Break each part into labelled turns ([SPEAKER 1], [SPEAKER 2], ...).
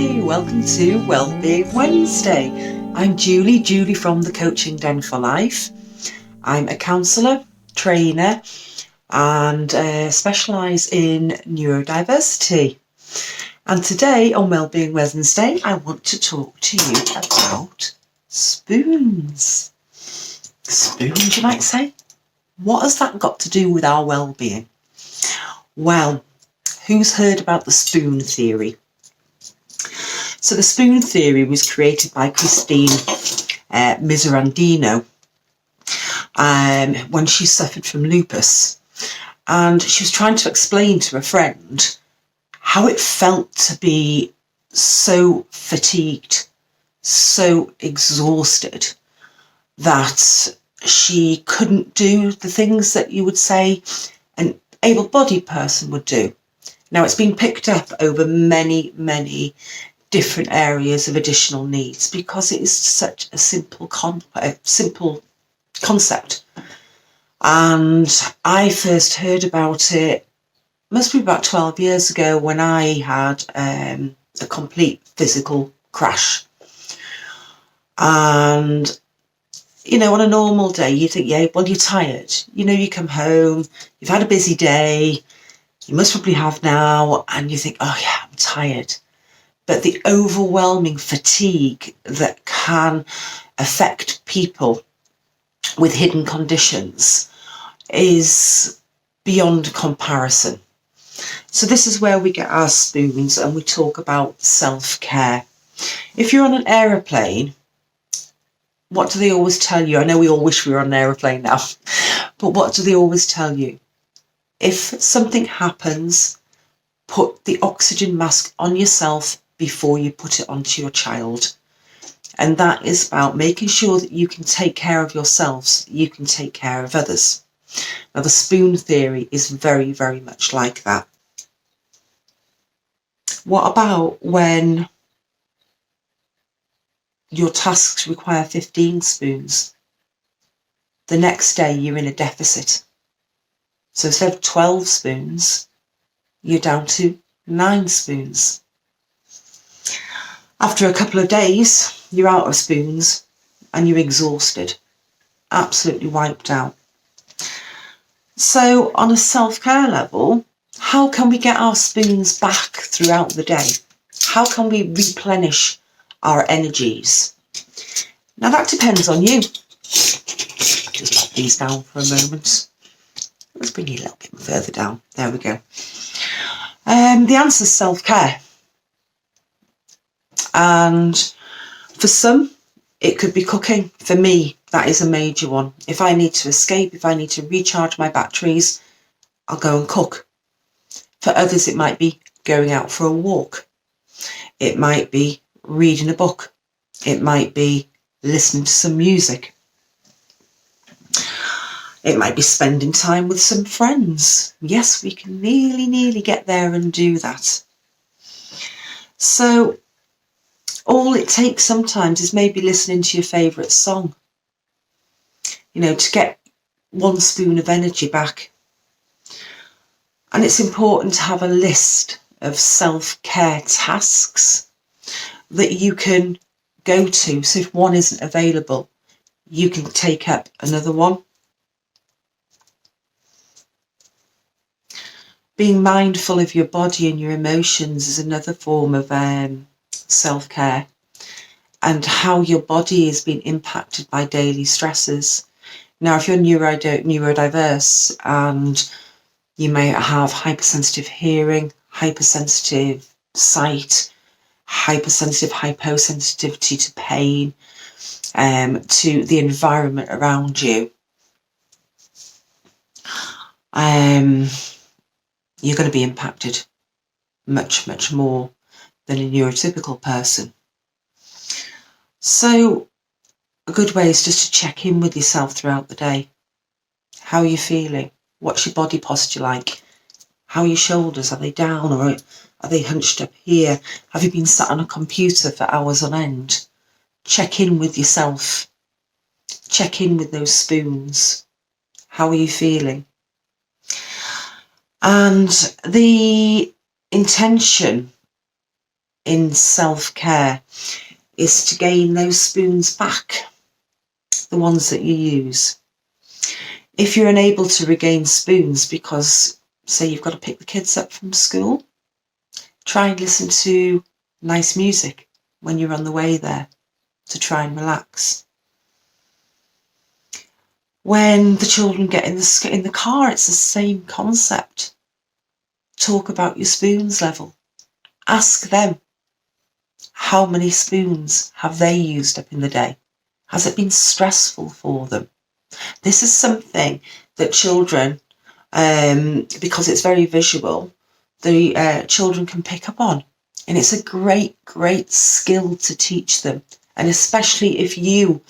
[SPEAKER 1] Hey, welcome to Wellbeing Wednesday. I'm Julie from the Coaching Den for Life. I'm a counsellor, trainer and specialise in neurodiversity. And today on Wellbeing Wednesday, I want to talk to you about spoons. Spoons, you might say? What has that got to do with our well-being? Well, who's heard about the spoon theory? So the spoon theory was created by Christine Miserandino when she suffered from lupus. And she was trying to explain to a friend how it felt to be so fatigued, so exhausted, that she couldn't do the things that you would say an able-bodied person would do. Now, it's been picked up over many different areas of additional needs because it is such a simple concept. And I first heard about it, must be about 12 years ago, when I had a complete physical crash. And, on a normal day, you think, yeah, well, you're tired. You come home, you've had a busy day, you must probably have now, and you think, oh yeah, I'm tired. But the overwhelming fatigue that can affect people with hidden conditions is beyond comparison. So this is where we get our spoons and we talk about self-care. If you're on an aeroplane, what do they always tell you? I know we all wish we were on an aeroplane now, but what do they always tell you? If something happens, put the oxygen mask on yourself before you put it onto your child. And that is about making sure that you can take care of yourself so that you can take care of others. Now, the spoon theory is very much like that. What about when your tasks require 15 spoons? The next day you're in a deficit. So instead of 12 spoons, you're down to 9 spoons. After a couple of days, you're out of spoons and you're exhausted, absolutely wiped out. So on a self-care level, how can we get our spoons back throughout the day? How can we replenish our energies? Now that depends on you. Just put these down for a moment. Let's bring you a little bit further down. There we go. The answer is self-care. And for some, it could be cooking. For me, that is a major one. If I need to escape, if I need to recharge my batteries, I'll go and cook. For others, it might be going out for a walk. It might be reading a book. It might be listening to some music. It might be spending time with some friends. Yes, we can nearly get there and do that. So all it takes sometimes is maybe listening to your favourite song, to get 1 spoon of energy back. And it's important to have a list of self-care tasks that you can go to. So if one isn't available, you can take up another one. Being mindful of your body and your emotions is another form of self-care, and how your body is being impacted by daily stresses. Now, if you're neurodiverse and you may have hypersensitive hearing, hypersensitive sight, hyposensitivity to pain, to the environment around you, you're going to be impacted much more than a neurotypical person. So a good way is just to check in with yourself throughout the day. How are you feeling? What's your body posture like? How are your shoulders? Are they down or are they hunched up here? Have you been sat on a computer for hours on end? Check in with yourself. Check in with those spoons. How are you feeling? And the intention in self-care is to gain those spoons back, the ones that you use. If you're unable to regain spoons because, say, you've got to pick the kids up from school, try and listen to nice music when you're on the way there to try and relax. When the children get in the car, it's the same concept. Talk about your spoons level. Ask them, how many spoons have they used up in the day? Has it been stressful for them? This is something that children, because it's very visual, the children can pick up on. And it's a great, great skill to teach them. And especially if you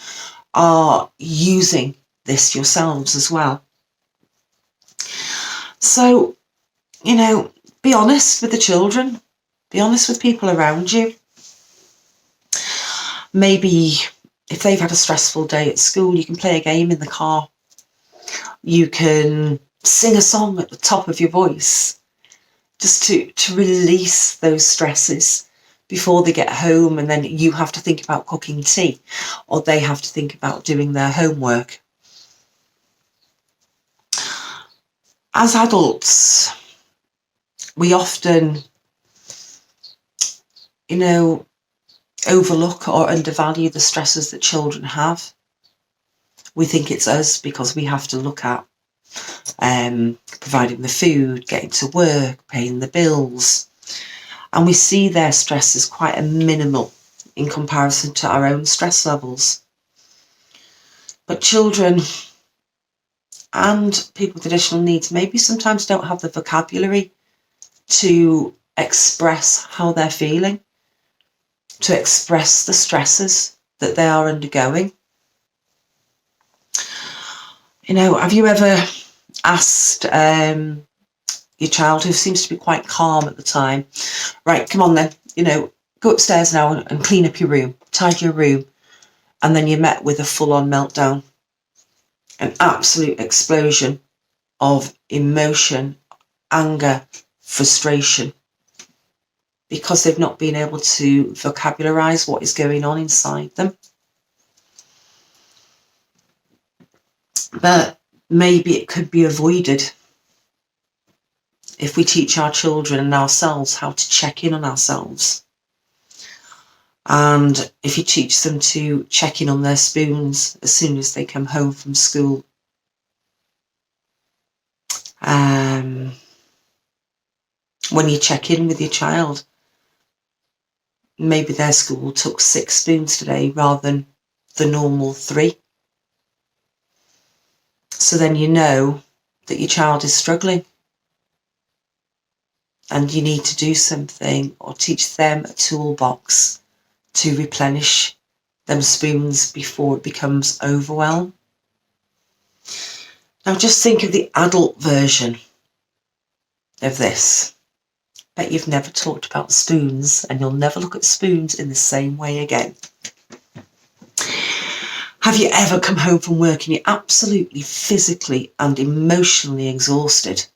[SPEAKER 1] are using this yourselves as well. So, be honest with the children. Be honest with people around you. Maybe if they've had a stressful day at school, you can play a game in the car. You can sing a song at the top of your voice just to release those stresses before they get home, and then you have to think about cooking tea or they have to think about doing their homework. As adults, we often, overlook or undervalue the stresses that children have. We think it's us because we have to look at providing the food, getting to work, paying the bills. And we see their stress as quite a minimal in comparison to our own stress levels. But children and people with additional needs maybe sometimes don't have the vocabulary to express how they're feeling, to express the stresses that they are undergoing. Have you ever asked your child, who seems to be quite calm at the time, right, come on then, go upstairs now and clean up your room, tidy your room, and then you're met with a full-on meltdown, an absolute explosion of emotion, anger, frustration, because they've not been able to vocabularize what is going on inside them. But maybe it could be avoided if we teach our children and ourselves how to check in on ourselves. And if you teach them to check in on their spoons as soon as they come home from school. When you check in with your child, maybe their school took 6 spoons today rather than the normal 3. So then you know that your child is struggling and you need to do something or teach them a toolbox to replenish them spoons before it becomes overwhelm. Now just think of the adult version of this. Bet you've never talked about spoons, and you'll never look at spoons in the same way again. Have you ever come home from work and you're absolutely physically and emotionally exhausted?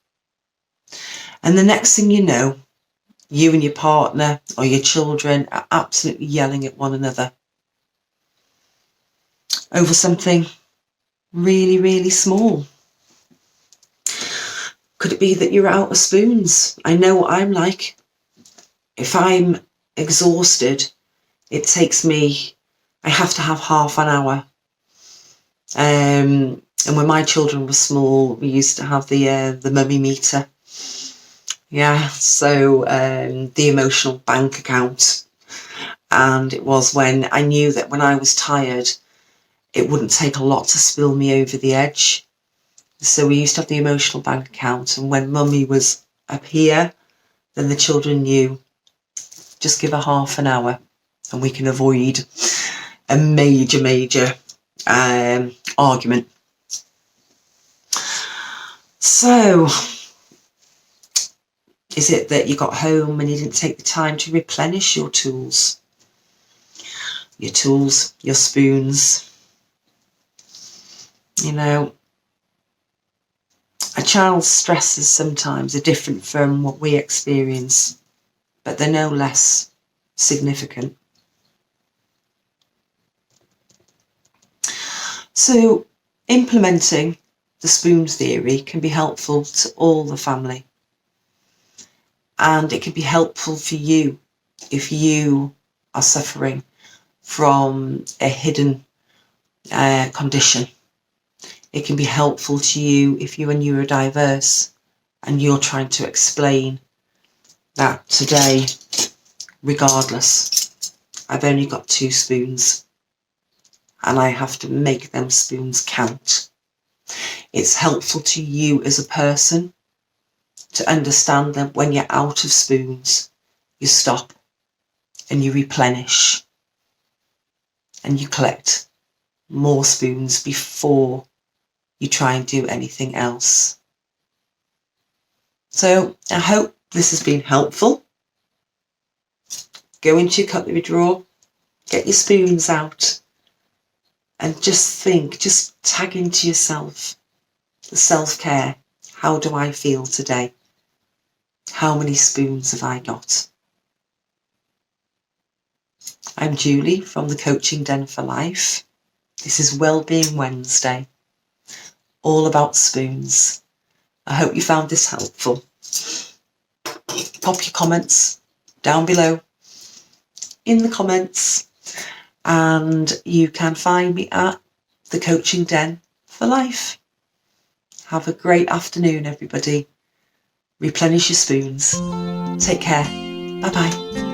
[SPEAKER 1] And the next thing you know, you and your partner or your children are absolutely yelling at one another over something really, really small. Could it be that you're out of spoons? I know what I'm like. If I'm exhausted, it takes me, I have to have half an hour. And when my children were small, we used to have the mummy meter. Yeah, so the emotional bank account. And it was when I knew that when I was tired, it wouldn't take a lot to spill me over the edge. So we used to have the emotional bank account, and when mummy was up here, then the children knew, just give her half an hour and we can avoid a major argument. So, is it that you got home and you didn't take the time to replenish your tools? Your tools, your spoons. A child's stresses sometimes are different from what we experience, but they're no less significant. So implementing the spoons theory can be helpful to all the family. And it can be helpful for you if you are suffering from a hidden condition. It can be helpful to you if you are neurodiverse and you're trying to explain that today, regardless, I've only got 2 spoons and I have to make them spoons count. It's helpful to you as a person to understand that when you're out of spoons, you stop and you replenish and you collect more spoons before you try and do anything else. So I hope this has been helpful. Go into your cutlery drawer, get your spoons out, and just think, just tag into yourself the self-care. How do I feel today? How many spoons have I got? I'm Julie from the Coaching Den for Life. This is Wellbeing Wednesday, all about spoons. I hope you found this helpful. Pop your comments down below in the comments, and you can find me at the Coaching Den for Life. Have a great afternoon, everybody. Replenish your spoons. Take care. Bye bye.